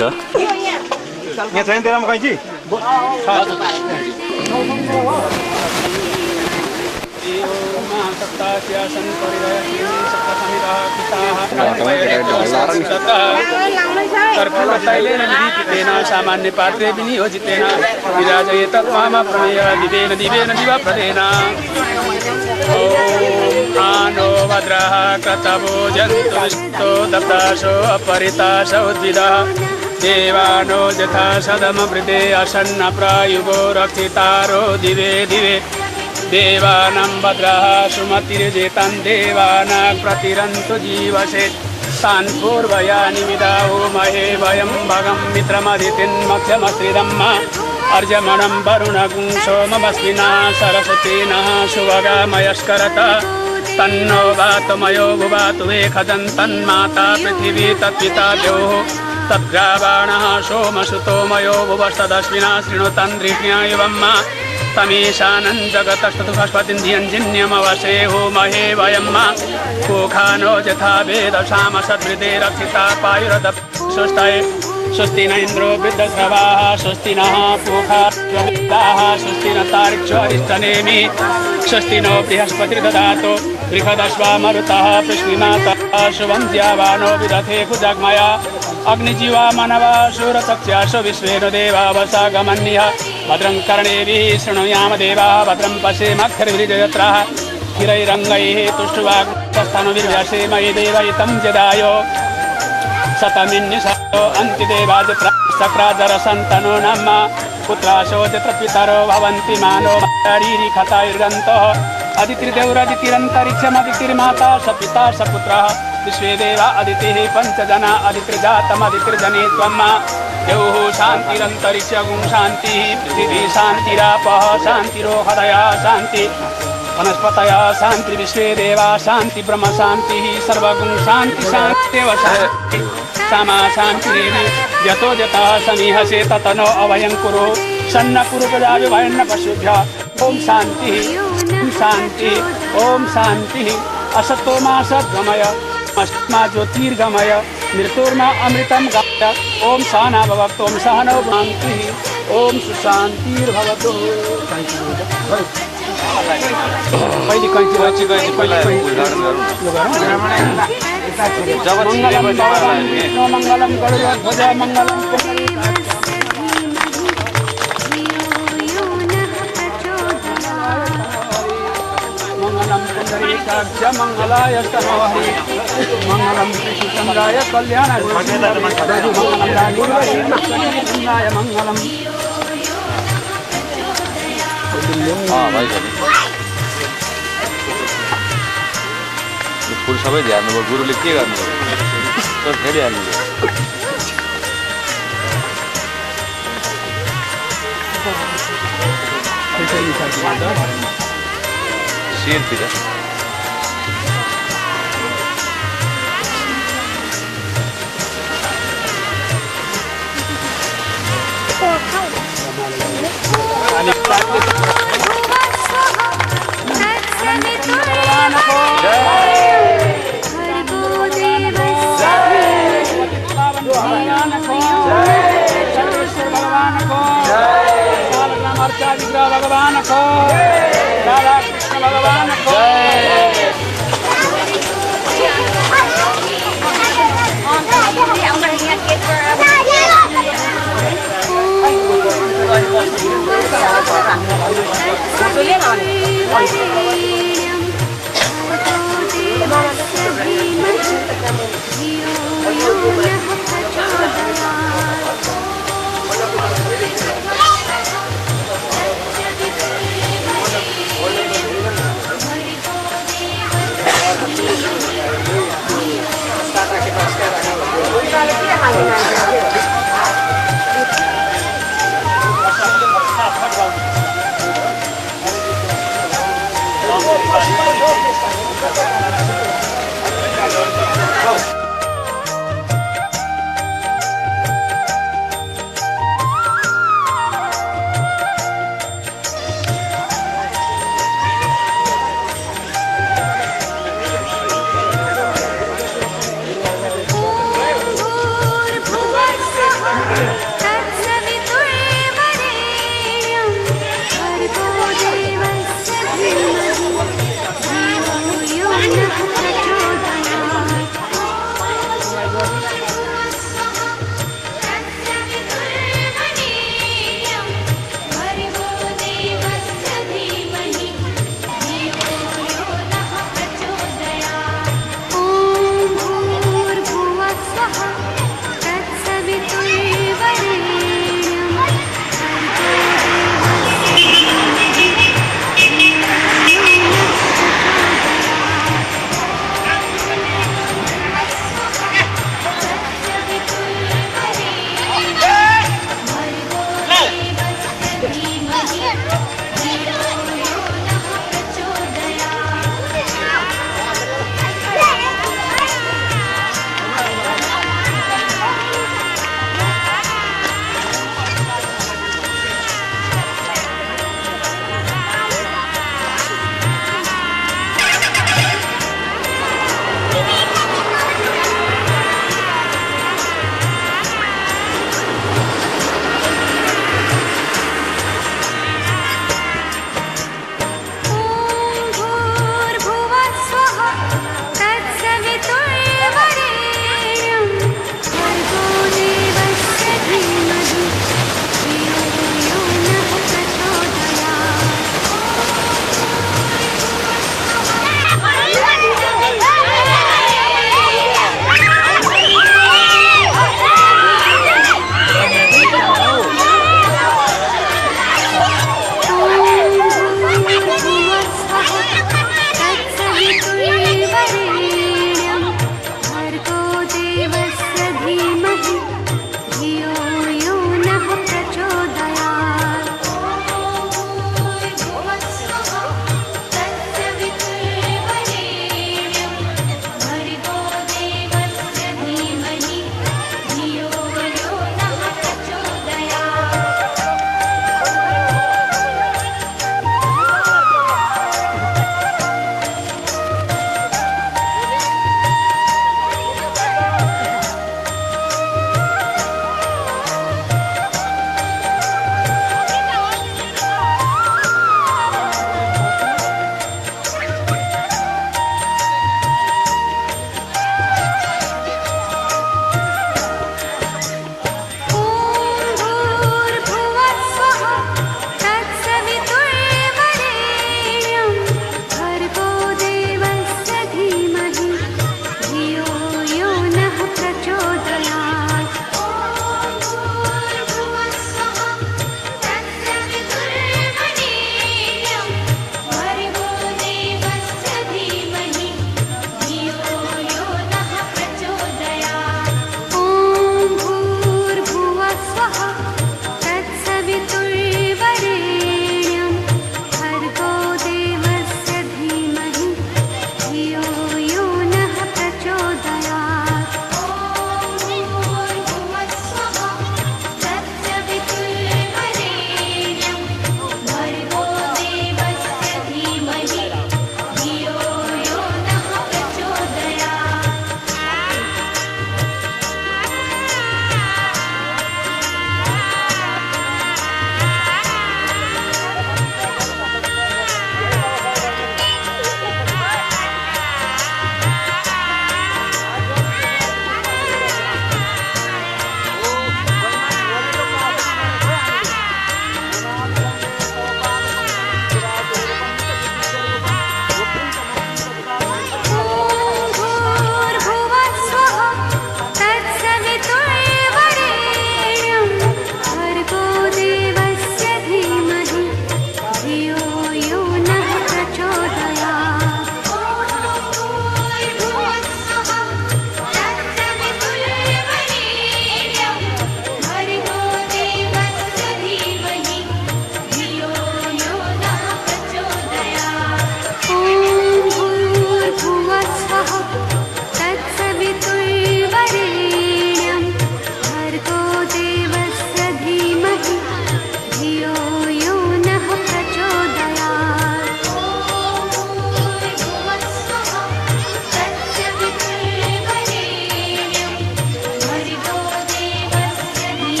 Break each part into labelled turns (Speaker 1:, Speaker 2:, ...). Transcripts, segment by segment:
Speaker 1: हुन्छ
Speaker 2: यहाँ छैन तेरामा कैँची
Speaker 3: सामान्य पात्रे विनियोजितेन विराजयेत माम प्रमेय दिवेन दिवेन दिवा प्रदेन आनो भद्रः क्रतवो जन्तुष्टो दप्ताशो अपरिताशो द्विदः देवानो यथा सदमवृते असन्न प्रायुगो रक्षितारो दिवे दिवे देवानां भद्रः सुमतिर्जेतान् देवानां प्रतिरन्तु जीवसे तान् पूर्वयानि विदाहो महे वयं भगं मित्रमदितिन्मक्षमस्त्रिदम् अर्जमणं वरुणगुं सोममस्मिना सरस्वतीनः सुभगामयस्करत तन्नो वातमयो भुवातु वेखजन् तन्माता पृथिवी तत्पिता द्योः तद्ग्रावाणः सोमसुतोमयो भुवस्तदस्मिना शृणुतन्द्रिज्ञायुवम् तमीशानं जगतस्तुष्पतिन्धियञ्जिन्यमवशे होमहे वयं कोखानो यथा वेदशामसद्वृते रक्षिता पायुरदस्वस्ताय स्वस्ति न इन्द्रो वृद्धश्रवाः स्वस्ति नः पूषा स्वस्ति न तार्क्ष्यरिष्टनेमि स्वस्ति नो बृहस्पतिर्दधातु बृहदश्वा मरुतः पृथ्वीमातः शुभं ज्यावानो विदधे कुजग्मया अग्निजीवा मनवा शूरचक्ष्यासु विश्वेन देवा वसागमन्यः भद्रं कर्णेभिः शृणुयाम देवाः भद्रं पश्येमक्षरभिर्जयत्राः हिरैरङ्गैः तुष्टुवाग्स्थानुभिर्व्यसेम ये देवयितं जदायो शतमिन्निशतो अन्तिदेवाजत्राजरसन्तनो नाम पुत्राशो यत्र पितरो भवन्ति मानो शरीरिखतायुर्गन्तः अदितिर्देवरदितिरन्तरिक्षमदितिर्माता स पिता स पुत्रः विश्वे देवा अदितिः पञ्चजना अदितिर्जातमदितिर्जने त्वम् देवः शान्तिरन्तरिक्षगुं शान्तिः पृथिवी शान्तिरापः शान्तिरोहदया शान्ति वनस्पतया शान्ति विश्वे देवा शान्ति ब्रह्म शान्तिः सर्वगुं शान्ति शान्तिरेव शान्ति सामा शान्तिरेवि यतो यतः समीहसे ततनो अभयं कुरु सन्न कुरु प्रजाभिभयन्न पशुभ्यः ॐ शान्तिः शान्तिः ॐ शान्तिः असतो मा सद्गमय अस्मा ज्योतिर्गमय मृत्युर्मा अमृतं गाय ॐ सहना भवतु ॐ सहनौ भुनक्तु ॐ सुशान्तिर्भवतु पहिले कैँची मङ्गलं गरुडध्वज मङ्गलं पुण्डरीकाक्ष मङ्गलाय स्तनोहरि मङ्गलं कृष्णचन्द्राय कल्याणाय मङ्गलम्
Speaker 1: फुल सबै ध्यान्नुभयो गुरुले के गर्नुभयो तर फेरि हाल्नुभयो शिरतिर
Speaker 3: भगवान को राधा कृष्ण भगवान को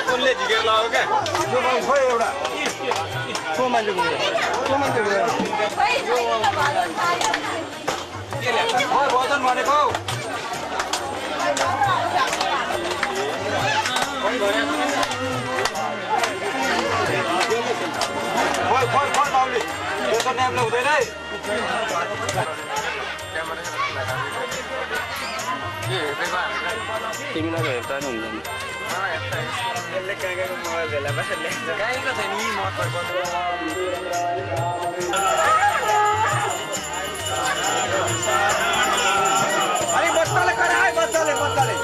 Speaker 2: बोलले जिगर लगाओ क्या जो भाई खोए एउटा को मान्छेको को मान्छेको के ल्या खोइ वजन भनेको खोइ खोइ खोइ बाउले यो त न्याम्ले हुँदैन है
Speaker 1: तिमीलाई त हेर्दा नि हुँदैन
Speaker 2: यसले काहीँको मोबाइल भेला बसेर काहीँको छैन नि म अरे बच्चाले कराए बच्चाले बच्चाले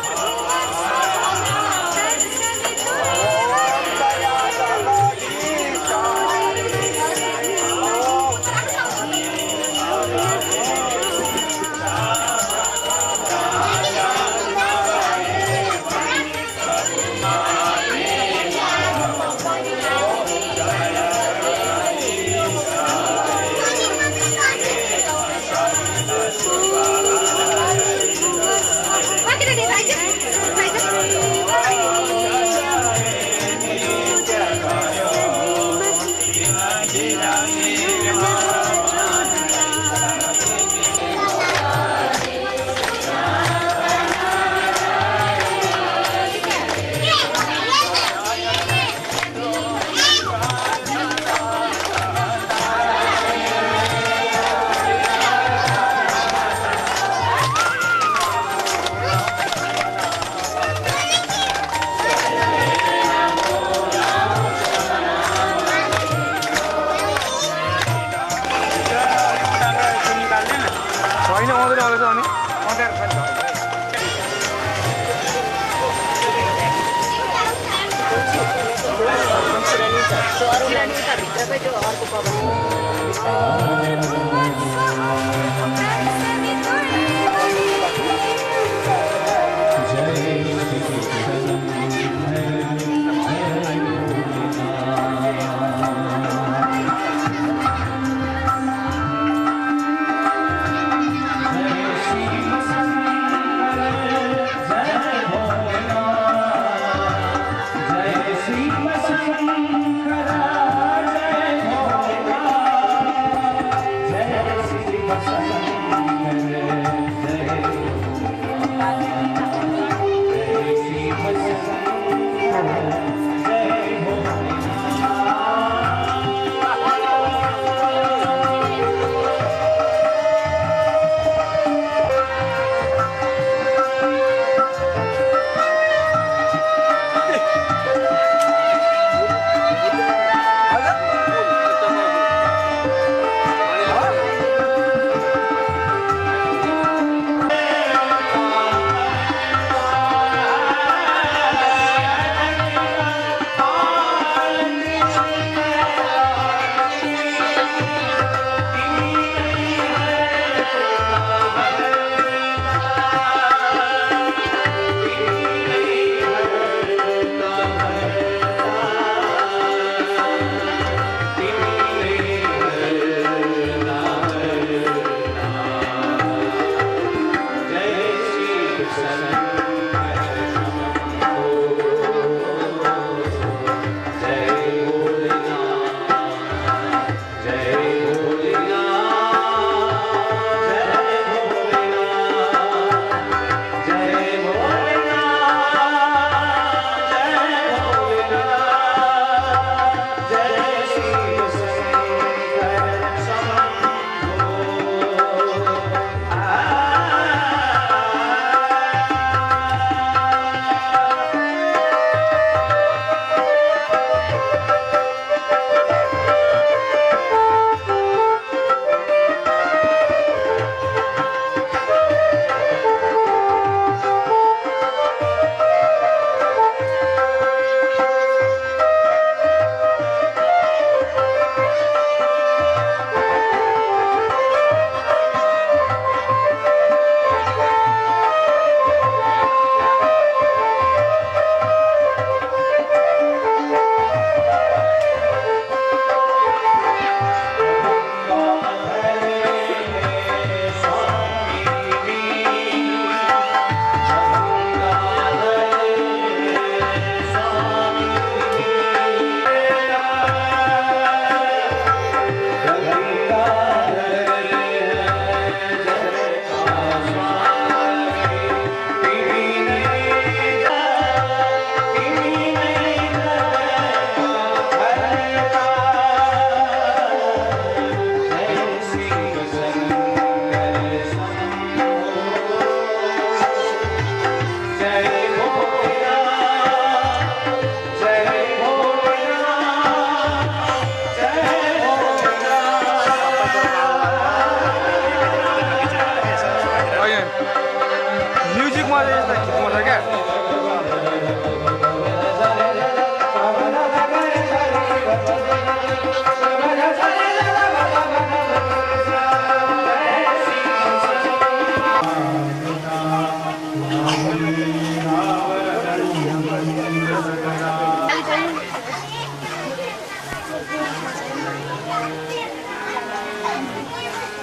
Speaker 4: Jai Shri Krishna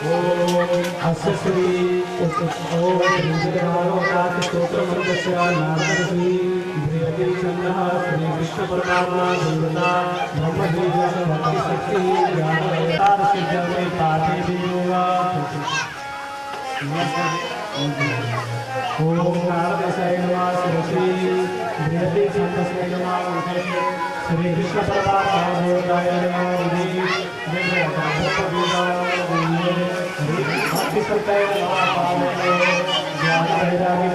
Speaker 4: अस्य श्री ओम श्रीजगन्नाथ स्तोत्र मंत्रस्य नारदश्री बृहति छन्दः श्री विष्णु परमात्मा देवता ब्रह्म देवता भक्ति शक्ति ज्ञान अवतार सिद्ध में पाठे देवा ओम नारदशाय नमः श्री बृहति छन्दस्य नमः श्री विष्णु परमात्मा देवताय नमः भक्ति सत्य ज्ञान वैराग्य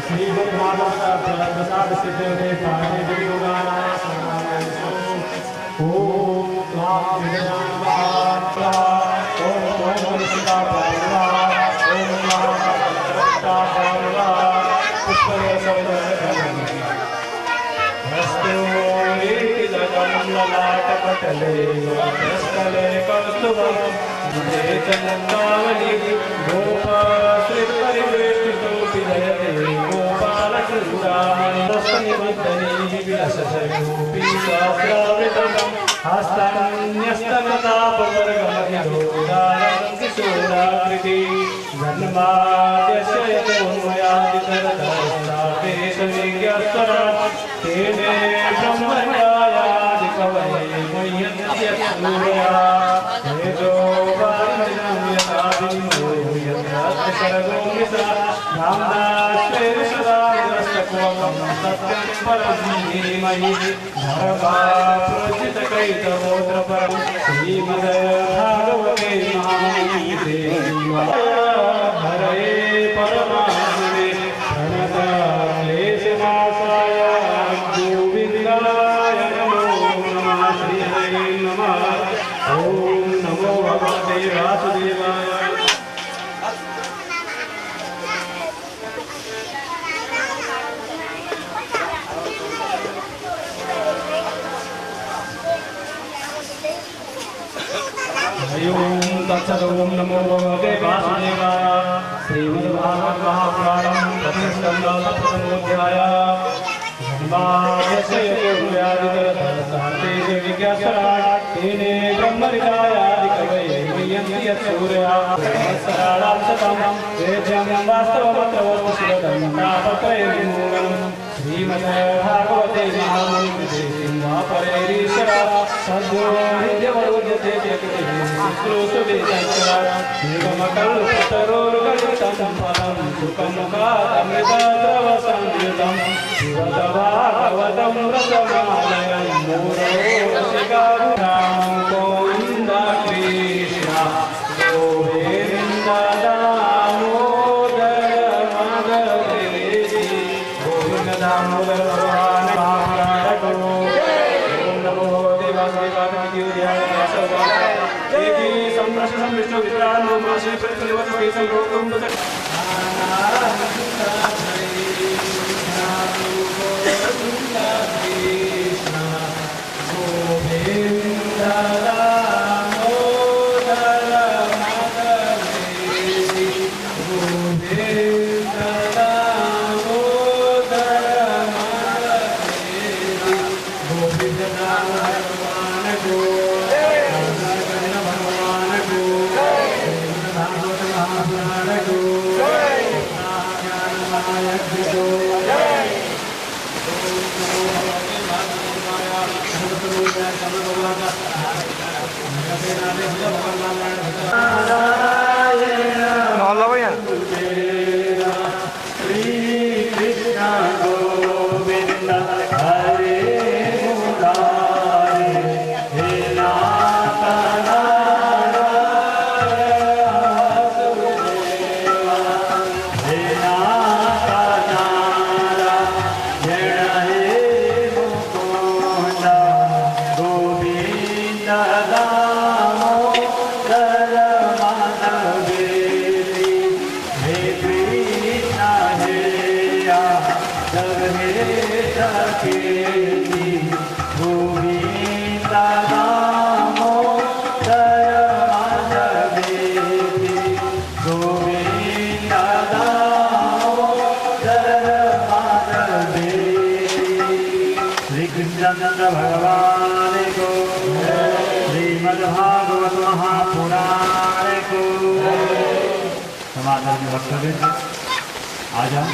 Speaker 4: श्री प्रसाद सिद्ध में पाठे देवगाना ओम राम ललाटपटले स्थले कौस्तुभं चन्दनावली गोपाश्रितपरिवेष्टितो विजयते गोपालकृष्णास्तनिबद्धैः विलसशयोऽपि शास्त्रावृतं हस्तान्यस्तनतापवर्गमधिरोदारं किशोराकृति जन्माद्यस्य यतोन्मयादितरतस्ताते सविज्ञस्वरा तेने ब्रह्मण्यायादिकवये मह्यन्त्यसूरया तेजो वारिणं यथा विष्णो यत्र सर्गो मिश्रा नाम्नाश्रेण सदा निरस्तत्वं सत्यं परं धीमहि धर्मा प्रोचितकैतवोऽत्र परं श्रीमद्भागवते महामुनिते हरये परमात्मने प्रणतक्लेशनाशाय गोविन्दाय नमो नमः श्रीहरे नमः ॐ नमो भगवते वासुदेवाय ओम तत्सत् ओम नमो भगवते वासुदेवाय श्रीमद्भागवत महापुराणं प्रतिष्ठं सप्तमोऽध्यायः जन्माद्यस्य विज्ञासराट् तेने ब्रह्मनिदायादिकवये मह्यन्ति यत्सूरया सहस्राणां शतं वेद्यं वास्तवमत्र वस्तुशिवदं तापत्रयविमूलम् श्रीमद्भागवते महामुनिकृते सिंहापरेरीश्वरा सद्यो हृद्यवरोध्यते निगमकल्पतरोर्गलितं फलं सुखमुखादमृतद्रवसंयुतं शिवतभागवतं रसमालयं मूढोऽसिकारुणां गोविन्द कृष्ण गोविन्द दामोदर माधवेति गोविन्द दामोदर भगवान् महाप्राणको ओम नमो देवादेवाय देवी संप्रश्नं विष्णु वित्राणो मासी प्रतिवत्ते संलोकं तत्
Speaker 2: मोहल्ला भैया
Speaker 4: श्री कृष्ण गोविंद हरे मुरारे हे नाथ भगवान को
Speaker 5: श्रीमद्भागवत महापुराण को समाधान में वक्तव्य आ जाओ।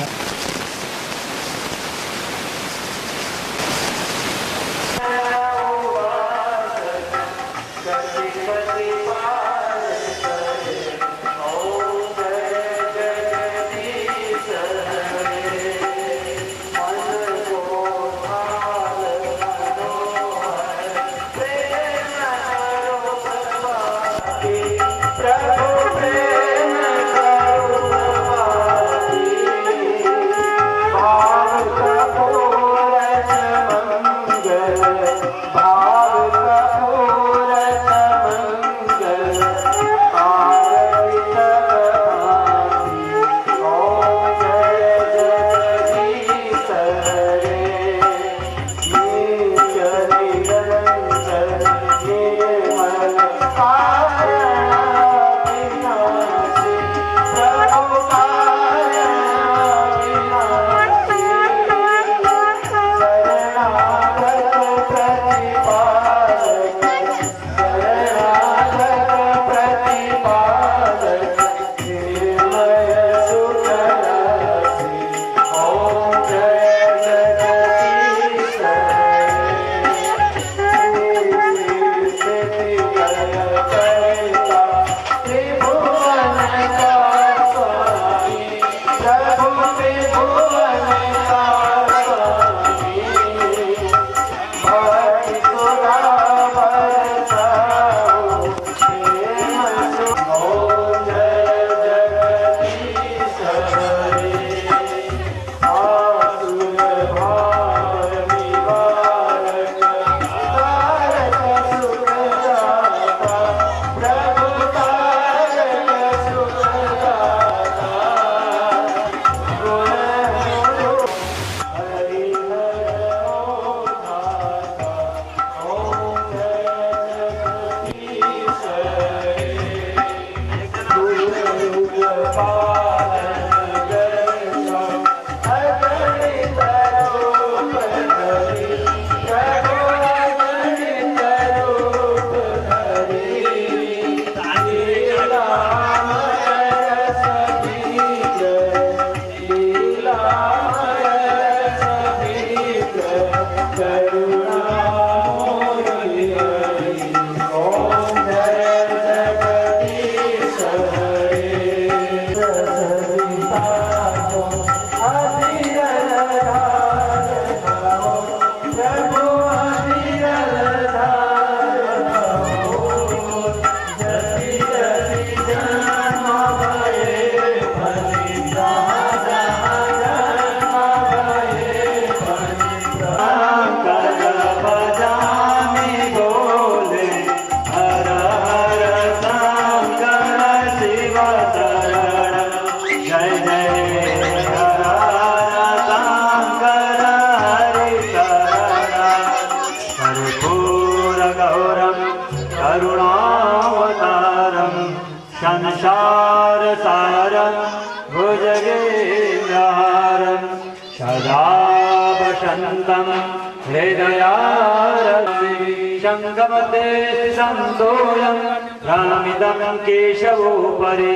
Speaker 6: संतोयं रामिदं केशवोपरि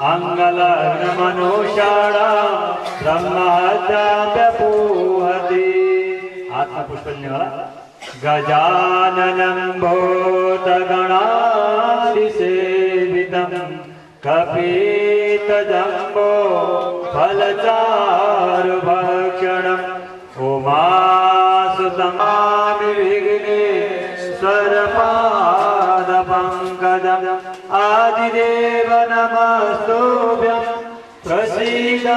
Speaker 6: अंगलग्नमनुषाणा ब्रह्महत्याप्यपूहति। आत्मपुष्पल्य वाला गजाननं भूतगणाधिसेवितं कपितजम्बो फलचारुभक्षणम् उमासुतं विघ्नेश्वरपादपङ्कजम् आदिदेव नमस्तुभ्यं प्रसीद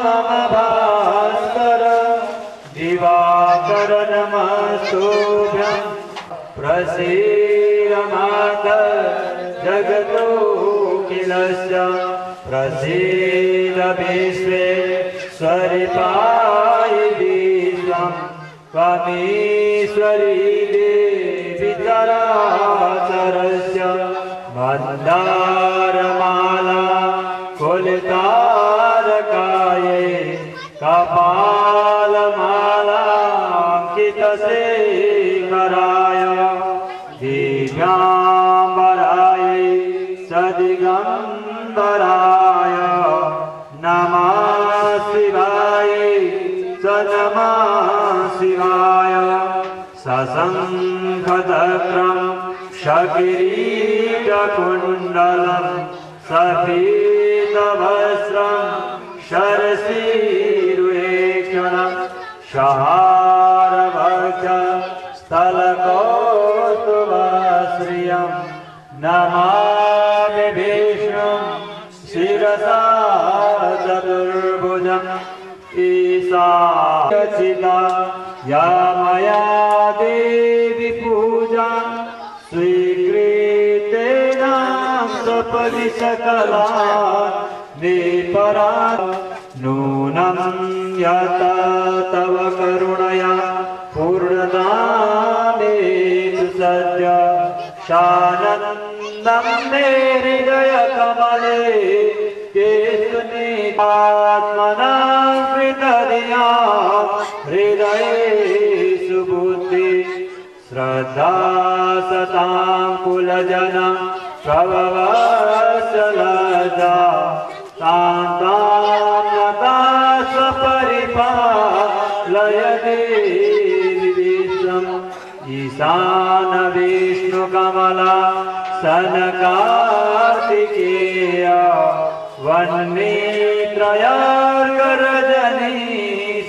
Speaker 6: मम भास्कर दिवाकर नमस्तुभ्यं प्रसीद माता जगतोऽखिलस्य प्रसीद विश्वेश्वरि पाहि विश्वं त्वमीश्वरी देवी चराचरस्य मन्दारमाला कुलितारकाये कपालमालां। अंकितशेखराय दिव्यां दिगंबराय नमः शिवाय नमः शिवाय सशंखचक्रं शकिरीटकुण्डलं सफेदवस्त्रं शरसीरुहेक्षणं शहारभक्षं स्थलकौस्तुभश्रियं नमामि विष्णुं शिरसा चतुर्भुजम् ईशाचिता या मया देवी पूजा स्वीकृतेन सपदि सकला निपरा नूनं यथा तव करुणया पूर्णदानेतु सद्य शानन्दं मे हृदयकमले केशुनिपात्मना हृदया हृदये सुबुद्धि श्रद्धा सतां कुलजना प्रभवत्सलजा शान्तां नता सपरिपालय देवी विश्वम् ईशान विष्णुकमला सनकार्तिकेय वह्नित्रयार्करजनी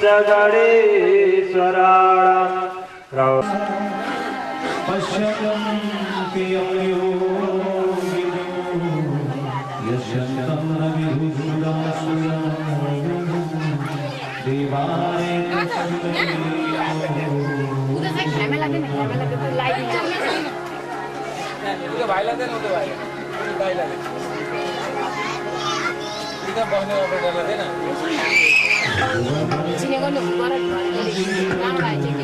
Speaker 6: सगणेश्वराणां
Speaker 4: पश्यन्ति यशन्तं देवाय
Speaker 7: उधर से कैमरा लगे तो लाइट
Speaker 2: उधर भाई लगे ना उधर भाई लगे इधर बहने ऑपरेटर लगे ना
Speaker 7: sini kan lu barat kan lah cek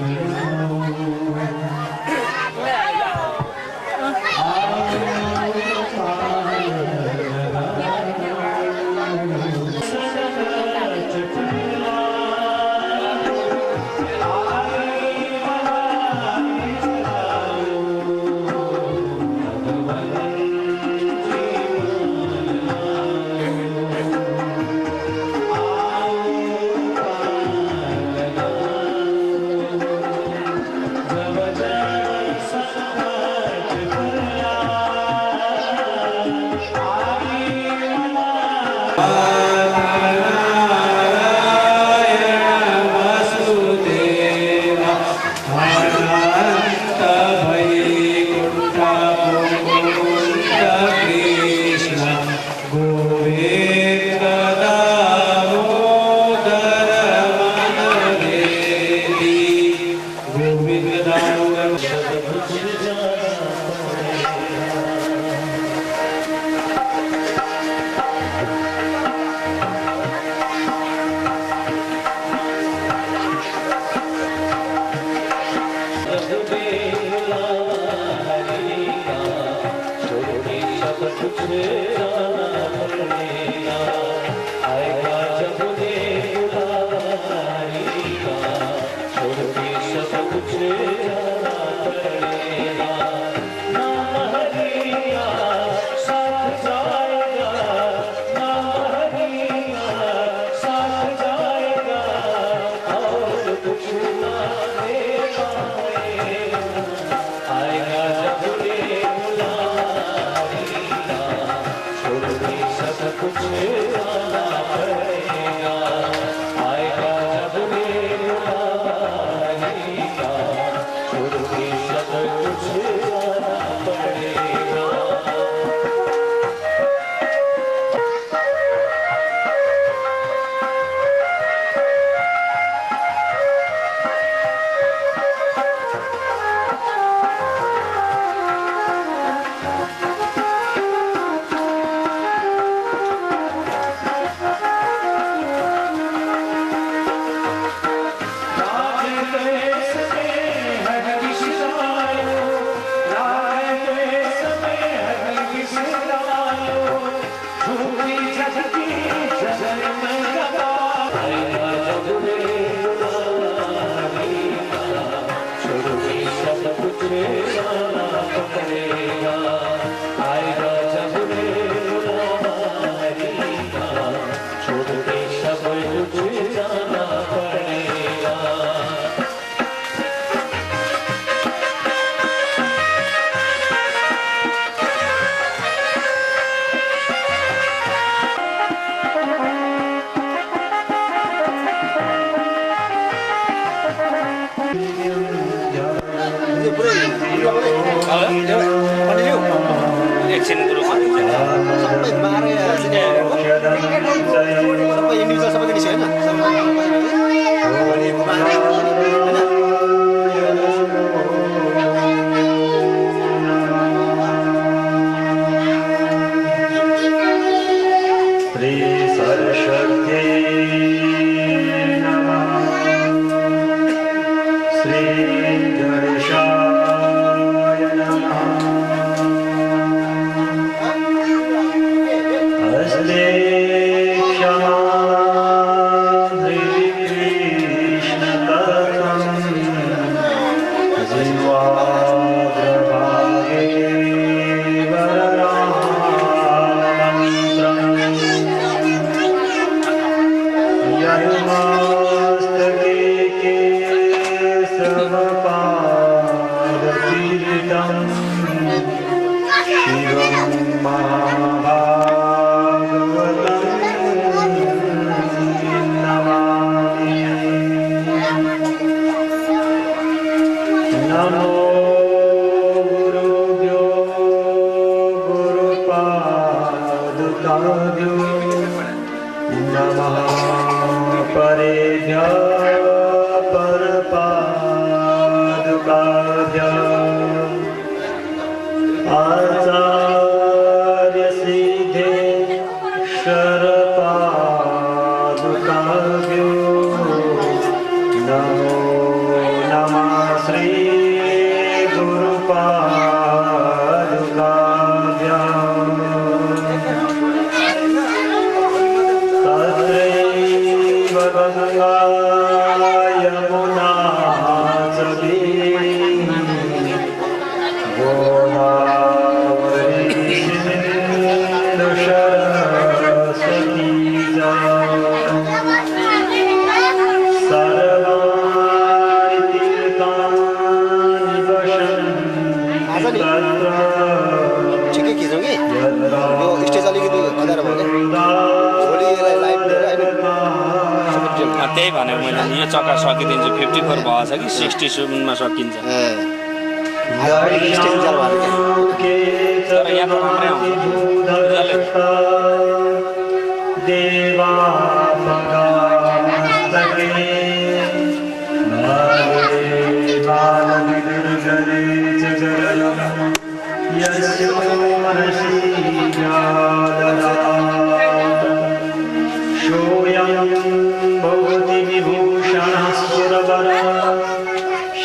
Speaker 4: समय
Speaker 1: एकछिन ग्रुपमा
Speaker 2: सबै मारे सबै इन्डिभिजुअल सबैको निस्क्यो होइन भनिएको मारे होइन
Speaker 1: त्यही भनेको मैले यो चक्का सकिदिन्छु 54 भएछ कि 67 मा सकिन्छ तर यहाँ त राम्रै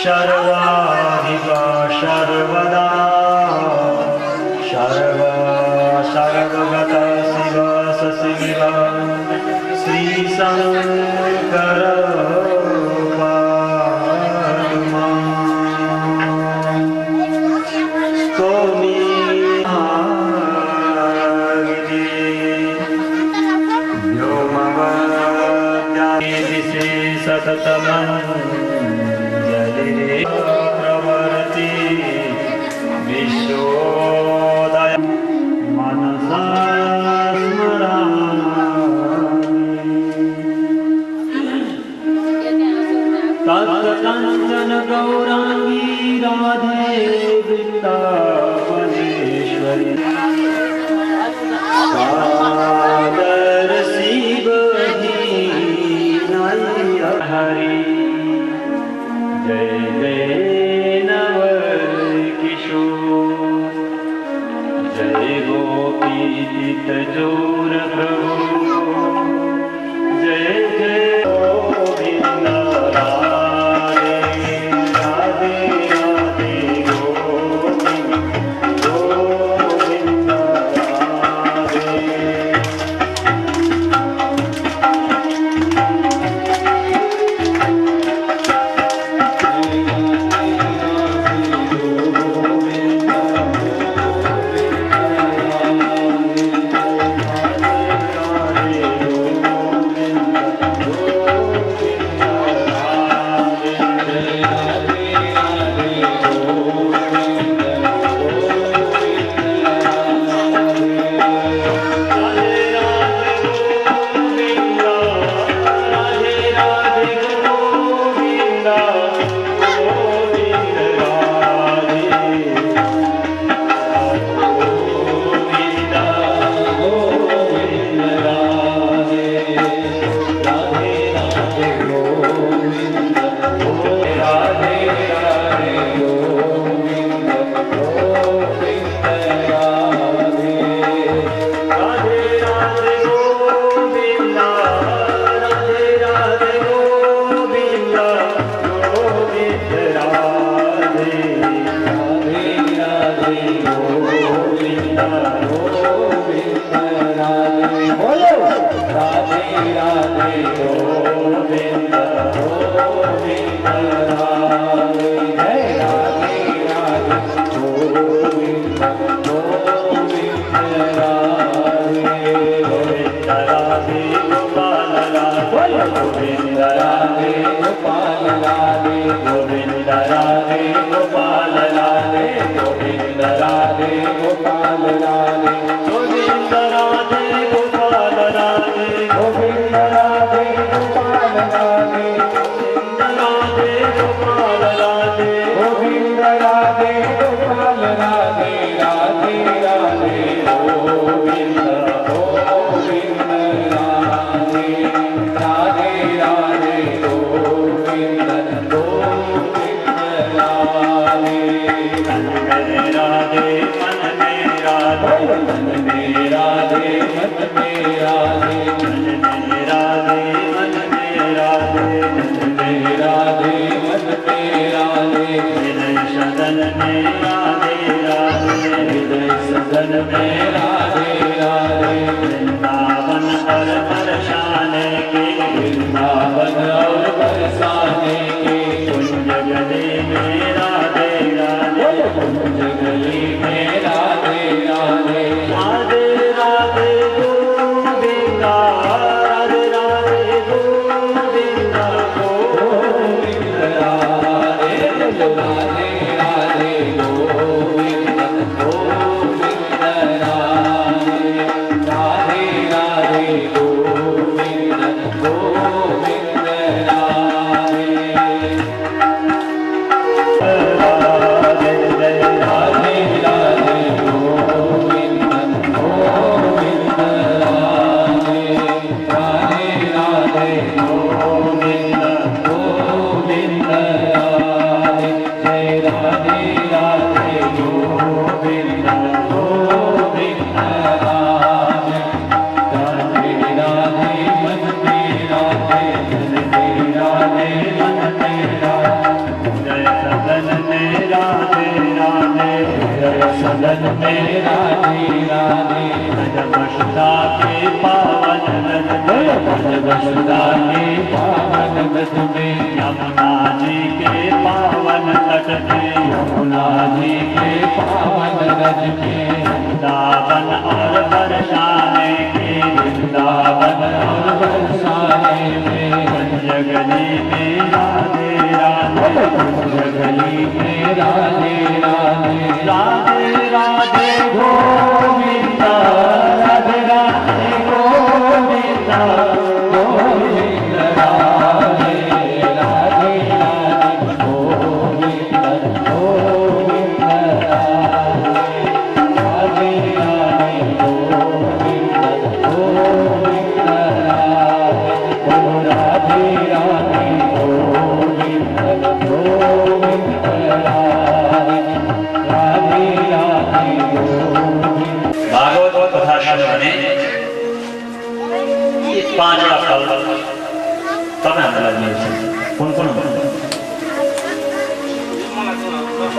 Speaker 6: शर्वाधिका शर्वदा सर्वगत शिव सशिव श्री शंकर पादुमा सततमं प्रवर्ति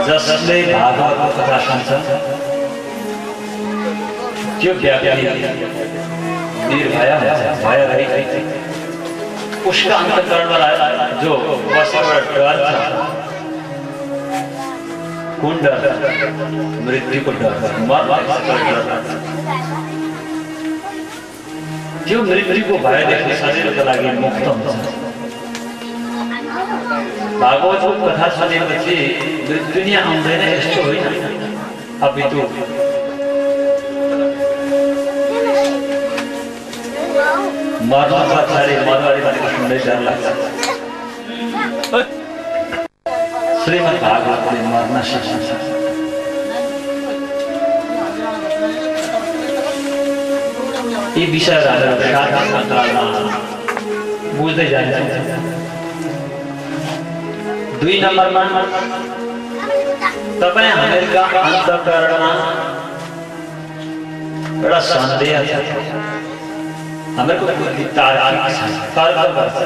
Speaker 8: जसले भागवत कथा सुन्छ त्यो व्यक्ति निर्भय भय रहित उसका अन्तःकरणमा जो बसेबाट डर छ कुन डर मृत्युको डर मर्नको डर त्यो मृत्युको भयदेखि सजिलोको लागि मुक्त हुन्छ भागवतको कथा सुनेपछि दुनियाँ आउँदैन यस्तो होइन अपितु मर्न पछाडि मरवारी भनेको सुन्दै डर लाग्छ श्रीमद् भागवतले मर्न सिकाउँछ यी विषयहरू शास्त्र मन्त्रमा बुझ्दै जान्छ 2 नम्बरमा तपाईं हामीहरुका अन्तःकरणमा एउटा सन्देह छ हामीहरुको बुद्धि तार्किक छ तर्क गर्छ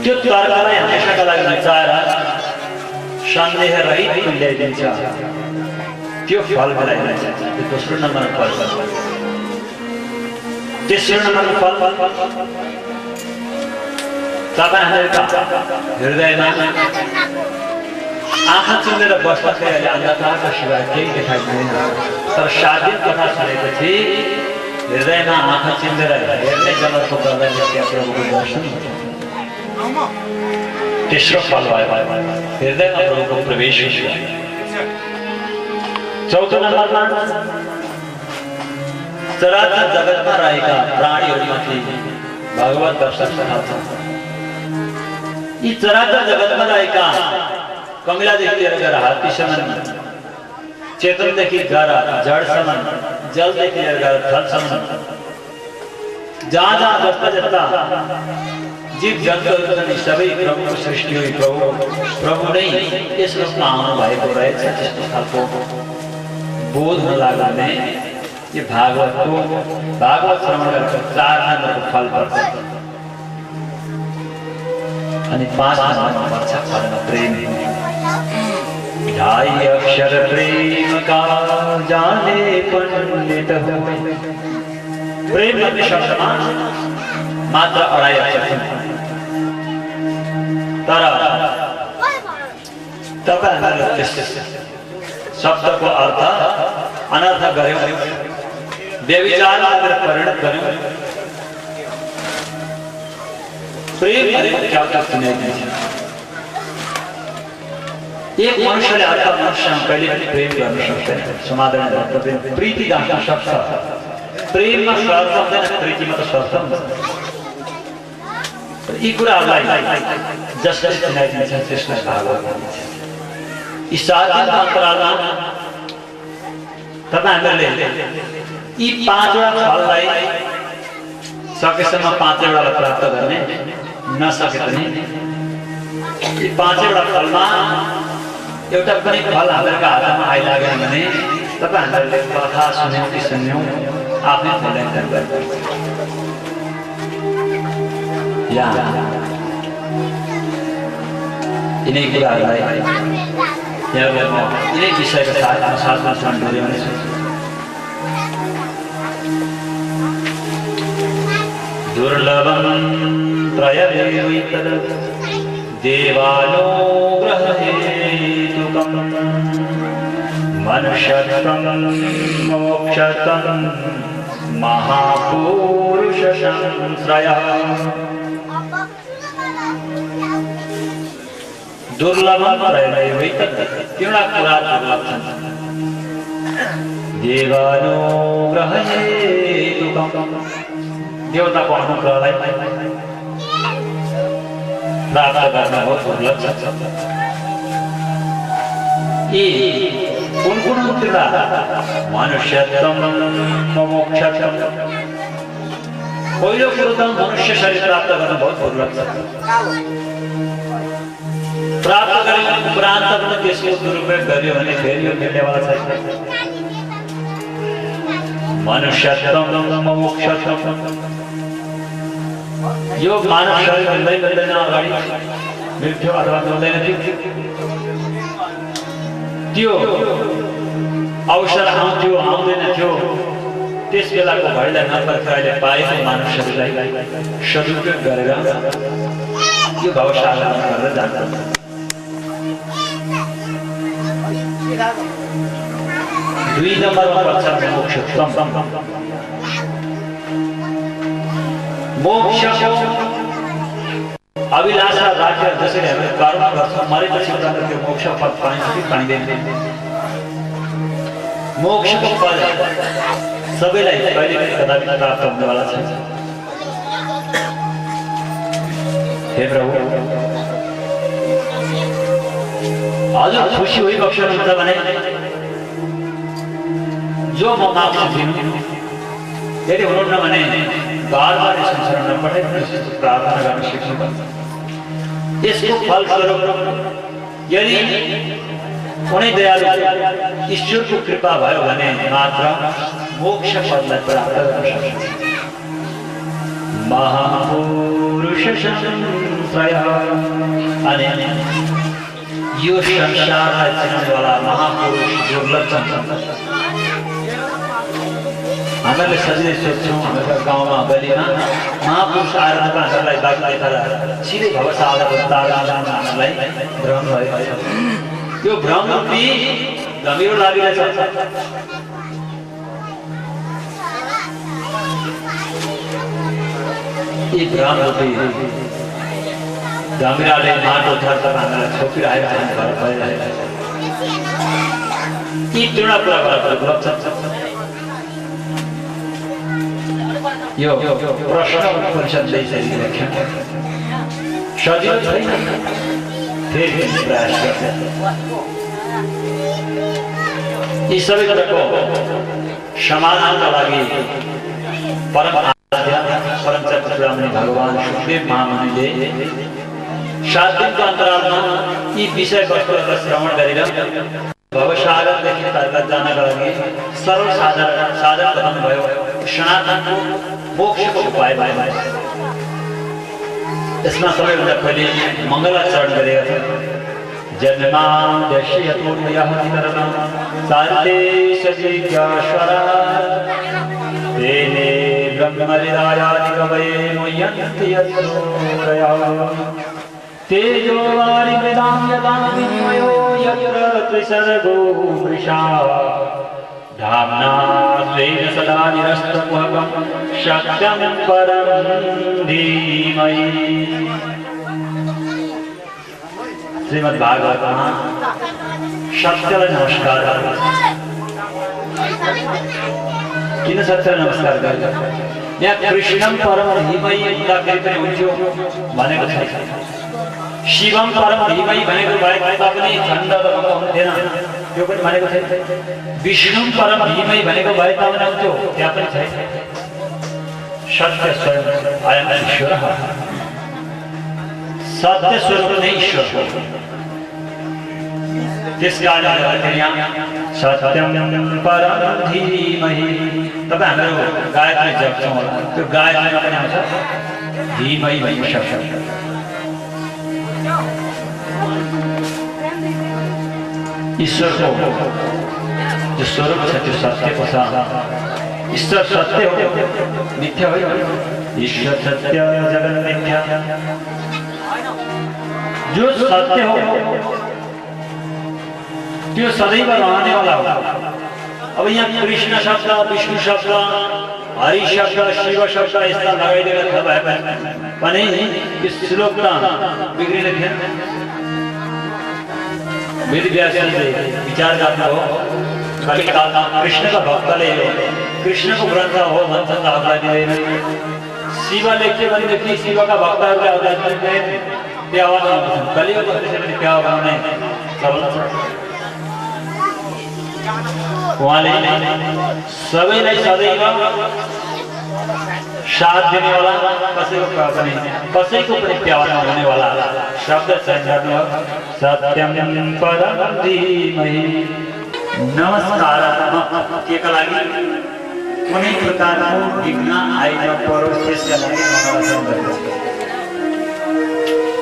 Speaker 8: त्यो तर्कलाई हमेशाका लागि मिटाएर सन्देह रहित ल्याइदिन्छ त्यो फल मिलाइरहेछ त्यो दोस्रो नम्बरको फल तेस्रो नम्बरको फल तपाईहरुका हृदयमा आँखा चिम्लेर बस्दाखेरि अहिले अन्धकारको सिवाय केही देखाइ दिँदैन तर 7 दिन कथा सुनेपछि हृदयमा आँखा चिम्लेर हेर्ने जगतको गर्दा प्रभुको दर्शन तेस्रो फल भयो हृदयमा प्रभुको प्रवेश हुन्छ। चौथो नम्बरमा चराचर जगतमा रहेका प्राणीहरूमाथि भगवत दर्शन छ। यी चराचर जगतमा रहेका कमिलादेखि लिएर गएर हात्तीसम्म चेतनदेखि गएर जडसम्म जलदेखि लिएर गएर थलसम्म जहाँ जहाँ जस्ता जस्ता जीव जन्तुहरू छन् सबै प्रभुको सृष्टि हो। प्रभु नै यस रूपमा आउनु भएको रहेछ। त्यस्तो खालको बोध नलाग्ने यो भागवत श्रवण गरेको 4 नम्बरको फल पर्छ। अनि 5 नम्बरमा पर्छ परम प्रेम। 2.5 अक्षर प्रेम का जाने पंडित हो। प्रेम भन्ने शब्दमा मात्र 2.5 अक्षर छ तर तपाईहरुले त्यस शब्दको अर्थ अनर्थ गर्यो व्यभिचारमा परिणत गर्यो। प्रेम भनेको क्या हो सुनाइदिन्छ। एक मनुष्यले अर्का मनुष्यसँग कहिले पनि प्रेम गर्न सक्दैन। समाधान गर्न प्रीति गाँच्न सक्छ। प्रेममा स्वार्थ हुँदैन प्रीतिमा त स्वार्थ हुन्छ। यी कुराहरूलाई जसले सुनाइदिन्छ त्यसलाई भागवत भनिन्छ। यी 7 दिनको अन्तरालमा तपाईहरुले यी 5वटा फललाई सकेसम्म 5वटालाई प्राप्त गर्ने नसके पनि यी 5वटा फलमा एउटा पनि फल हामीहरुको हातमा आइलागेन भने तपाईहरुले कथा सुन्यौ कि सुन्यौ आफ्नै मूल्याङ्कन गर्नु। यिनै कुराहरूलाई यिनै विषयको साथमा डोर्याउने छु। दुर्लभं त्रयमेवैतद् देवानुग्रहेतुकं मनुष्यत्वं मोक्षत्वं महापुरुषसंश्रयः। दुर्लभं त्रयमेवैतद् तीनवटा कुरा दुर्लभ छन्। देवानुग्रहेतुकं देवताको अनुग्रहलाई प्राप्त गर्न बहुत दुर्लभ छ। यी कुन कुरा मनुष्यत्वं मोक्षत्वं। पहिलो कुरो त मनुष्य शरीर प्राप्त गर्न बहुत दुर्लभ छ। प्राप्त गरेको उपरान्त पनि त्यसको दुरुपयोग गर्यो भने फेरि यो मिल्नेवाला छैन। मनुष्यत्वं मोक्षत्वं यो मानव शरीर मिल्दैन अगाडि मृत्यु अथवा मिल्दैन त्यो अवसर आउँथ्यो आउँदैन थियो त्यस बेलाको भइलाई नपर्खेर अहिले पाएको मानव शरीरलाई सदुपयोग गरेर यो भवसागरमा गरेर जान्छ। 2 नम्बरमा पर्छ मोक्षत्वं। मोक्षको अभिलाषा राखेर जसरी हामी कर्म गर्छौँ मरेपछि त्यो मोक्ष पद पाइन्छ कि पाइँदैन। मोक्षको फल सबैलाई कहिले पनि कदापि प्राप्त हुनेवाला छैन। हे प्रभु हजुर खुसी भइबक्सनुहुन्छ भने जो म माग्छु दिनु यदि हुनुहुन्न भने बार-बार संसार नपठाइ प्रार्थना गर्न सिक्नुपर्छ। यसको फलस्वरूप यदि कुनै दयालु ईश्वरको कृपा भयो भने मात्र मोक्ष पदलाई प्राप्त गर्न सक्छ। महापुरुष संश्रयः। अनि यो संसारलाई चिन्ने वाला महापुरुष दुर्लभ छन्। हामीहरूले सजिलै सोच्छौँ हाम्रो गाउँमा गलीमा महापुरुष आएर हामीहरूलाई बाइक देखाएर सिधै भव साधक हामीलाई भ्रम भएको छ। यो भ्रम रूपी गम्भीर लागिरहेछ। यी भ्रम रूपी गम्भीरले माटो थर हामीलाई छोपिरहेको छ। यी टुडा कुरा गरेर यो प्रश्न परिषदले व्याख्या सजिलो छैन। फेरि प्रयास गर्छ। यी सबै कुराको समाधानका लागि परम चक्रमुनि भगवान सुखदेव महामुनिले 7 दिनको अन्तरालमा यी विषयवस्तुहरूलाई श्रवण गरेर भवसागरदेखि तर्क जानका लागि सरल साधन बताउनु भयो। सनातनको मोक्षको उपाय भयो। यसमा सबैभन्दा पहिले मङ्गलाचरण गरेका छन्। जन्माद्यस्य यतोऽन्वयः सान्ते सजिज्ञास्वरा तेने ब्रह्महृदायादिकवये मुह्यन्ति यत्सूरयः तेजोवारि वेदां यदां विन्मयो यत्र त्रिसर्गो वृषा धाम्ना स्वेन सदा निरस्तकुहकं सत्यं परं धीमहि। श्रीमद्भागवतमा सत्यलाई नमस्कार। किन सत्यलाई नमस्कार गर्छ? यहाँ कृष्णं परम धीमहि भन्दाखेरि पनि हुन्थ्यो भनेको छ। शिवम परम धीमहि भनेको भए तापनि खण्ड हुन्थेन, त्यो पनि भनेको छैन। विष्णु परम धीमहि भनेको भए तापनि हुन्थ्यो, त्यहाँ पनि छैन। सत्य स्वयं अयं ईश्वरः, सत्य स्वरूप नै ईश्वर हो। त्यस कारणले यहाँ सत्यम परम धीमहि। तपाईँ हाम्रो गायत्री जप्छौँ होला, त्यो गायत्रीमा पनि आउँछ धीमहि भन्ने शब्द। ईश्वरको जो स्वरूप छ त्यो सत्यको छ। ईश्वर सत्य हो, मिथ्या होइन। ईश्वर सत्य जगत मिथ्या। जो सत्य हो त्यो सदैव रहने वाला हो। अब यहाँ कृष्ण शब्द, विष्णु शब्द, हरि शब्द, शिव शब्द यस्ता लगाइदिएर भए पनि यो श्लोक त बिग्रिने थिएन। वेदव्यासले विचार गर्नुभयो कलिकालमा कृष्णका भक्तले कृष्णको ग्रन्थ हो भन्छन् त अग्ला दिँदैन। शिव लेख्यो भनेदेखि शिवका भक्तहरूले अग्ला दिँदैन, प्यावा बनाउँछन्। कलियुगमा त्यसै पनि प्यावा बनाउने चलन छ। उहाँले सबैलाई सदैव साथ दिने वाला, कसैको पनि प्यावा नहुने वाला शब्द चाहिँ सत्यम परम धीमहि। नमस्कारात्मक केका लागि कुनै प्रकारको विघ्न आइन परोस् त्यसका लागि मङ्गलाचरण गर्दछ।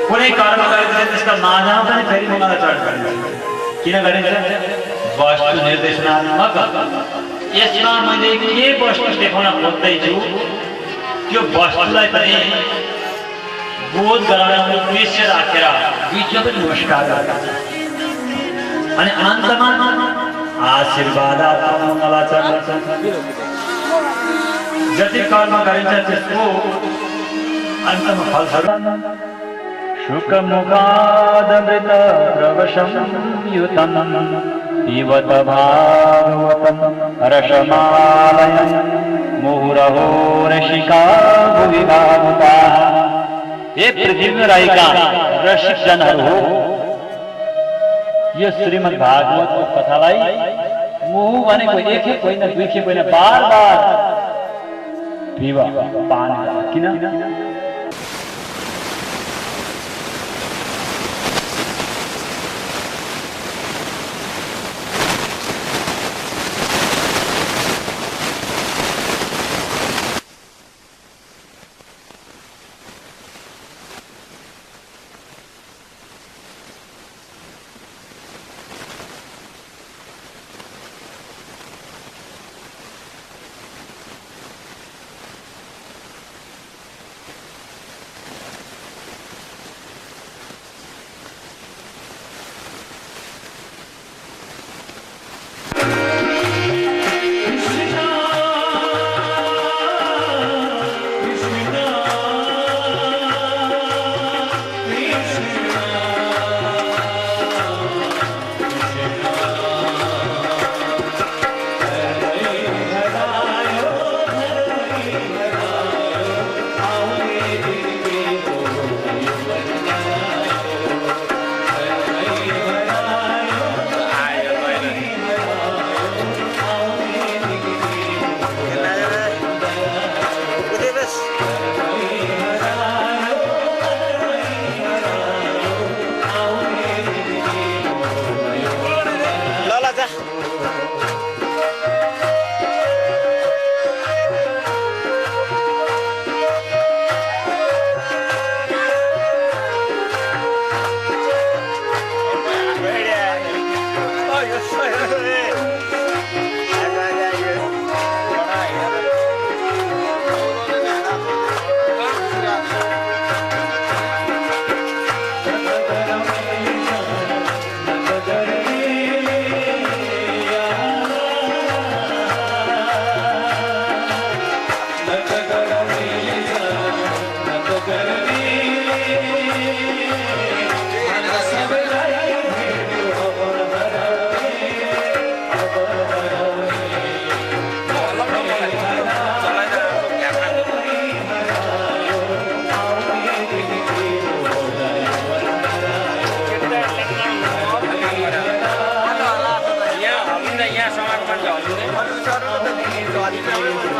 Speaker 8: कुनै कर्म गरिन्छ त्यसका माझमा पनि फेरि मङ्गलाचरण गरिन्छ। किन गरिन्छ? वस्तु निर्देशनात्मक। यसमा मैले के वस्तु देखाउन खोज्दैछु त्यो वस्तुलाई पनि बोध गराउन उद्देश्य राखेर बीचमा पनि नमस्कार गर्छ। अनि अन्तमा आशीर्वादात्मक मङ्गलाचरण गर्छ। जति कर्म गरिन्छ त्यसको अन्तमा फल छ। शुकमुखादमृत प्रवशं युतं पिबत भागवतं रसमालयं मुहुरहो रसिका भुवि भावुताः। हे पृथ्वीमा रहेका रसिक जनहरू हो, यो श्रीमद् भागवतको कथालाई मुहु भनेको एक खेप होइन, दुई खेप होइन, बार बार पिब पान। किन?
Speaker 2: यहाँ समाजमा झल्ने